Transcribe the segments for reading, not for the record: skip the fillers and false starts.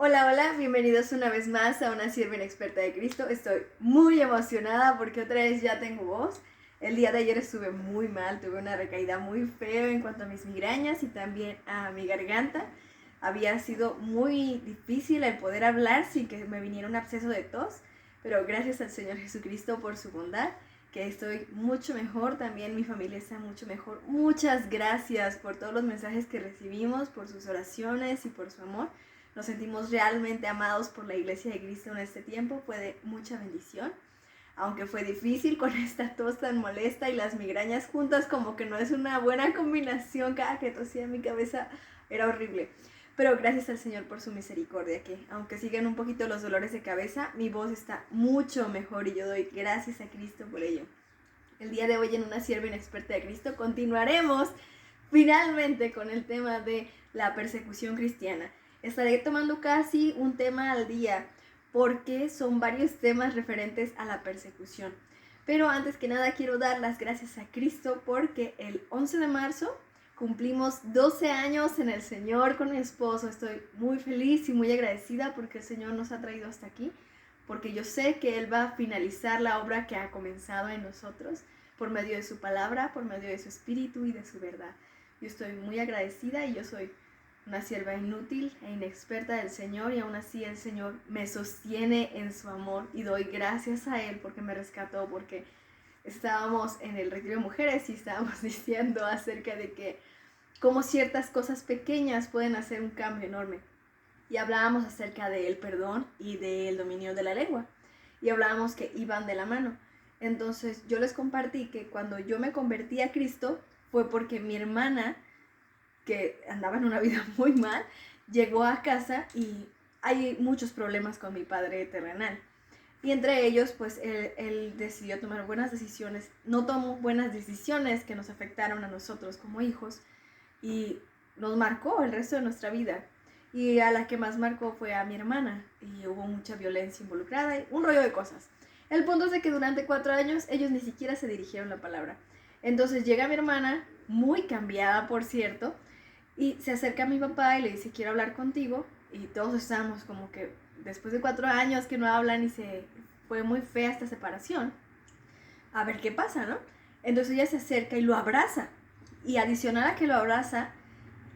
Hola, hola, bienvenidos una vez más a una sierva inexperta de Cristo. Estoy muy emocionada porque otra vez ya tengo voz. El día de ayer estuve muy mal, tuve una recaída muy fea en cuanto a mis migrañas y también a mi garganta. Había sido muy difícil el poder hablar sin que me viniera un absceso de tos, pero gracias al Señor Jesucristo por su bondad, que estoy mucho mejor, también mi familia está mucho mejor. Muchas gracias por todos los mensajes que recibimos, por sus oraciones y por su amor. Nos sentimos realmente amados por la Iglesia de Cristo en este tiempo. Fue de mucha bendición. Aunque fue difícil con esta tos tan molesta y las migrañas juntas, como que no es una buena combinación. Cada que tosía mi cabeza era horrible. Pero gracias al Señor por su misericordia, que aunque siguen un poquito los dolores de cabeza, mi voz está mucho mejor y yo doy gracias a Cristo por ello. El día de hoy en Una Sierva Inexperta de Cristo continuaremos finalmente con el tema de la persecución cristiana. Estaré tomando casi un tema al día porque son varios temas referentes a la persecución. Pero antes que nada quiero dar las gracias a Cristo porque el 11 de marzo cumplimos 12 años en el Señor con mi esposo. Estoy muy feliz y muy agradecida porque el Señor nos ha traído hasta aquí, porque yo sé que Él va a finalizar la obra que ha comenzado en nosotros por medio de su palabra, por medio de su espíritu y de su verdad. Yo estoy muy agradecida y yo soy una sierva inútil e inexperta del Señor, y aún así el Señor me sostiene en su amor y doy gracias a Él porque me rescató, porque estábamos en el retiro de mujeres y estábamos diciendo acerca de que cómo ciertas cosas pequeñas pueden hacer un cambio enorme. Y hablábamos acerca del perdón y del dominio de la lengua. Y hablábamos que iban de la mano. Entonces yo les compartí que cuando yo me convertí a Cristo fue porque mi hermana, que andaba en una vida muy mal, llegó a casa y hay muchos problemas con mi padre terrenal. Y entre ellos, pues él decidió tomar buenas decisiones. No tomó buenas decisiones que nos afectaron a nosotros como hijos y nos marcó el resto de nuestra vida. Y a la que más marcó fue a mi hermana, y hubo mucha violencia involucrada y un rollo de cosas. El punto es de que durante 4 años ellos ni siquiera se dirigieron la palabra. Entonces llega mi hermana, muy cambiada por cierto, y se acerca a mi papá y le dice: quiero hablar contigo. Y todos estábamos como que después de 4 años que no hablan y se fue muy fea esta separación, a ver qué pasa, ¿no? Entonces ella se acerca y lo abraza. Y adicional a que lo abraza,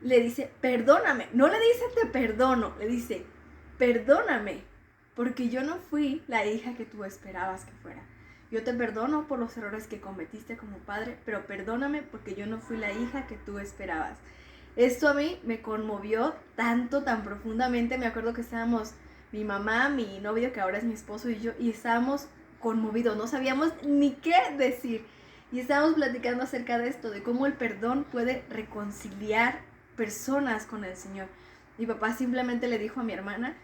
le dice: perdóname. No le dice te perdono, le dice: perdóname, porque yo no fui la hija que tú esperabas que fuera. Yo te perdono por los errores que cometiste como padre, pero perdóname porque yo no fui la hija que tú esperabas. Esto a mí me conmovió tanto, tan profundamente. Me acuerdo que estábamos mi mamá, mi novio, que ahora es mi esposo, y yo, y estábamos conmovidos, no sabíamos ni qué decir. Y estábamos platicando acerca de esto, de cómo el perdón puede reconciliar personas con el Señor. Mi papá simplemente le dijo a mi hermana: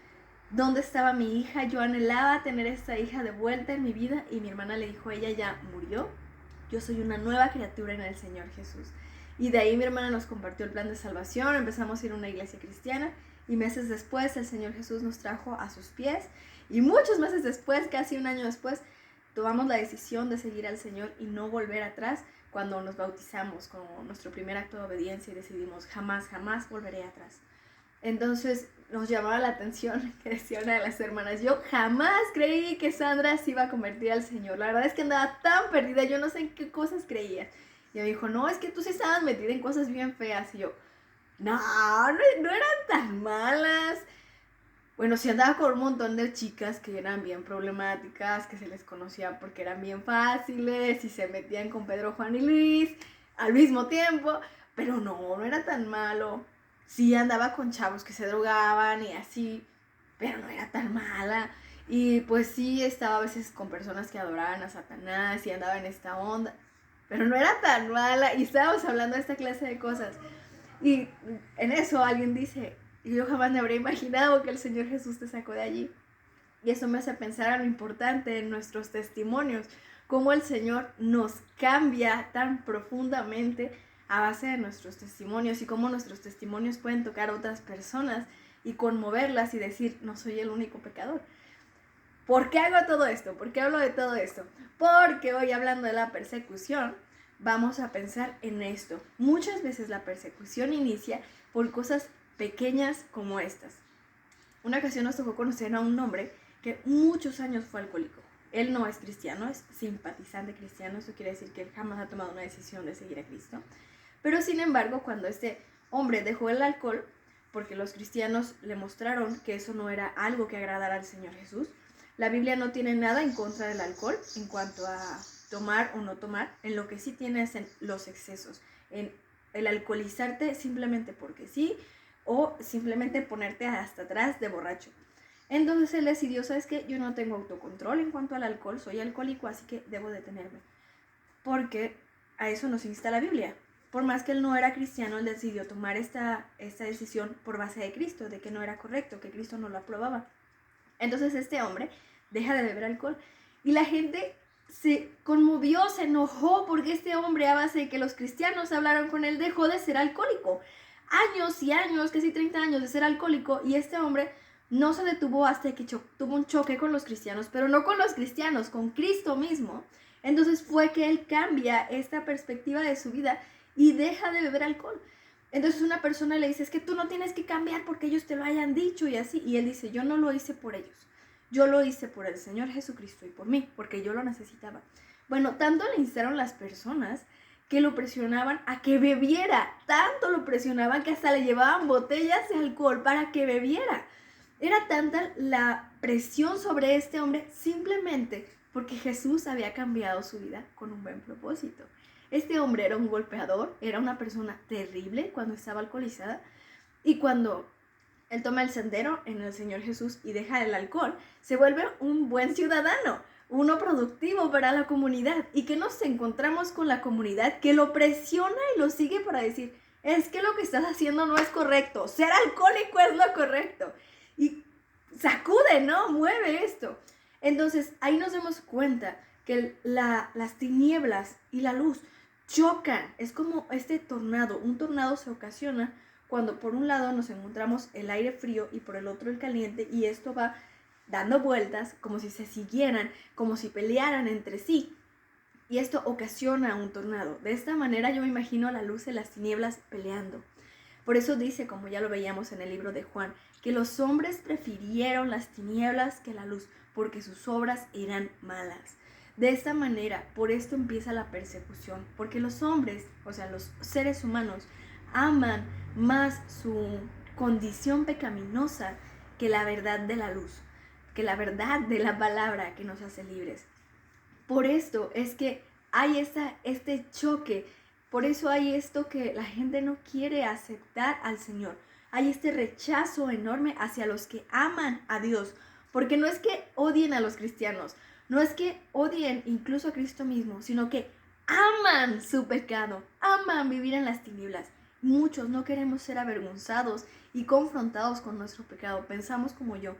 ¿dónde estaba mi hija? Yo anhelaba tener esta hija de vuelta en mi vida. Y mi hermana le dijo: ella ya murió, yo soy una nueva criatura en el Señor Jesús. Y de ahí mi hermana nos compartió el plan de salvación, empezamos a ir a una iglesia cristiana, y meses después el Señor Jesús nos trajo a sus pies, y muchos meses después, casi un año después, tomamos la decisión de seguir al Señor y no volver atrás cuando nos bautizamos como nuestro primer acto de obediencia, y decidimos: jamás, jamás volveré atrás. Entonces nos llamaba la atención que decía una de las hermanas: yo jamás creí que Sandra se iba a convertir al Señor. La verdad es que andaba tan perdida, yo no sé en qué cosas creía. Y me dijo: no, es que tú sí estabas metida en cosas bien feas. Y yo: no eran tan malas. Bueno, sí andaba con un montón de chicas que eran bien problemáticas, que se les conocía porque eran bien fáciles y se metían con Pedro, Juan y Luis al mismo tiempo, pero no era tan malo. Sí andaba con chavos que se drogaban y así, pero no era tan mala. Y pues sí estaba a veces con personas que adoraban a Satanás y andaba en esta onda, pero no era tan mala. Y estábamos hablando de esta clase de cosas. Y en eso alguien dice: yo jamás me habría imaginado que el Señor Jesús te sacó de allí. Y eso me hace pensar a lo importante de nuestros testimonios, cómo el Señor nos cambia tan profundamente a base de nuestros testimonios, y cómo nuestros testimonios pueden tocar a otras personas y conmoverlas y decir: no soy el único pecador. ¿Por qué hago todo esto? ¿Por qué hablo de todo esto? Porque hoy, hablando de la persecución, vamos a pensar en esto. Muchas veces la persecución inicia por cosas pequeñas como estas. una ocasión nos tocó conocer a un hombre que muchos años fue alcohólico. Él no es cristiano, es simpatizante cristiano, eso quiere decir que él jamás ha tomado una decisión de seguir a Cristo. Pero sin embargo, cuando este hombre dejó el alcohol, porque los cristianos le mostraron que eso no era algo que agradara al Señor Jesús, la Biblia no tiene nada en contra del alcohol en cuanto a tomar o no tomar, en lo que sí tiene es en los excesos, en el alcoholizarte simplemente porque sí, o simplemente ponerte hasta atrás de borracho. Entonces él decidió, ¿sabes qué? Yo no tengo autocontrol en cuanto al alcohol, soy alcohólico, así que debo detenerme. Porque a eso nos insta la Biblia. Por más que él no era cristiano, él decidió tomar esta decisión por base de Cristo, de que no era correcto, que Cristo no lo aprobaba. Entonces este hombre deja de beber alcohol y la gente se conmovió, se enojó porque este hombre, a base de que los cristianos hablaron con él, dejó de ser alcohólico. Años y años, casi 30 años de ser alcohólico, y este hombre no se detuvo hasta que tuvo un choque con los cristianos, pero no con los cristianos, con Cristo mismo. Entonces fue que él cambia esta perspectiva de su vida y deja de beber alcohol. Entonces una persona le dice, es que tú no tienes que cambiar porque ellos te lo hayan dicho y así. Y él dice, yo no lo hice por ellos. Yo lo hice por el Señor Jesucristo y por mí, porque yo lo necesitaba. Bueno, tanto le instaron las personas que lo presionaban a que bebiera. Tanto lo presionaban que hasta le llevaban botellas de alcohol para que bebiera. Era tanta la presión sobre este hombre simplemente porque Jesús había cambiado su vida con un buen propósito. Este hombre era un golpeador, era una persona terrible cuando estaba alcoholizada, y cuando él toma el sendero en el Señor Jesús y deja el alcohol, se vuelve un buen ciudadano, uno productivo para la comunidad. Y que nos encontramos con la comunidad que lo presiona y lo sigue para decir, es que lo que estás haciendo no es correcto, ser alcohólico es lo correcto. Y sacude, ¿no? Mueve esto. Entonces ahí nos damos cuenta que las tinieblas y la luz chocan. Es como este tornado. Un tornado se ocasiona cuando por un lado nos encontramos el aire frío y por el otro el caliente, y esto va dando vueltas como si se siguieran, como si pelearan entre sí, y esto ocasiona un tornado. De esta manera yo me imagino la luz y las tinieblas peleando. Por eso dice, como ya lo veíamos en el libro de Juan, que los hombres prefirieron las tinieblas que la luz, porque sus obras eran malas. De esta manera, por esto empieza la persecución, porque los hombres, o sea, los seres humanos, aman más su condición pecaminosa que la verdad de la luz, que la verdad de la palabra que nos hace libres. Por esto es que hay este choque, por eso hay esto que la gente no quiere aceptar al Señor. Hay este rechazo enorme hacia los que aman a Dios, porque no es que odien a los cristianos, no es que odien incluso a Cristo mismo, sino que aman su pecado, aman vivir en las tinieblas. Muchos no queremos ser avergonzados y confrontados con nuestro pecado. Pensamos como yo,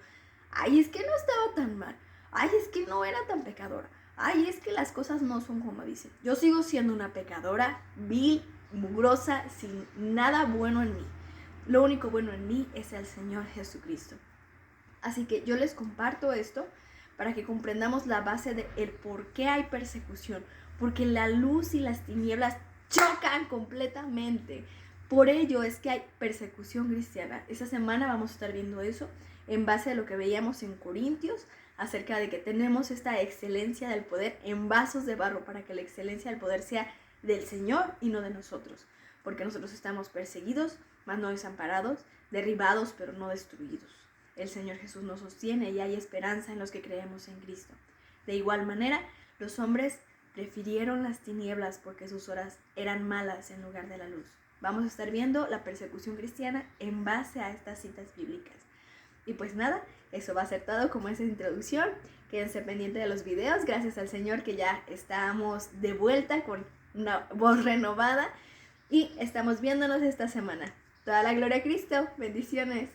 ay, es que no estaba tan mal, ay, es que no era tan pecadora, ay, es que las cosas no son como dicen. Yo sigo siendo una pecadora, vil, mugrosa, sin nada bueno en mí. Lo único bueno en mí es el Señor Jesucristo. Así que yo les comparto esto para que comprendamos la base de el por qué hay persecución. Porque la luz y las tinieblas chocan completamente. Por ello es que hay persecución cristiana. Esta semana vamos a estar viendo eso en base a lo que veíamos en Corintios, acerca de que tenemos esta excelencia del poder en vasos de barro para que la excelencia del poder sea del Señor y no de nosotros. Porque nosotros estamos perseguidos, mas no desamparados, derribados, pero no destruidos. El Señor Jesús nos sostiene y hay esperanza en los que creemos en Cristo. De igual manera, los hombres prefirieron las tinieblas porque sus horas eran malas en lugar de la luz. Vamos a estar viendo la persecución cristiana en base a estas citas bíblicas. Y pues nada, eso va a ser todo como esa introducción. Quédense pendientes de los videos. Gracias al Señor que ya estamos de vuelta con una voz renovada y estamos viéndonos esta semana. Toda la gloria a Cristo. Bendiciones.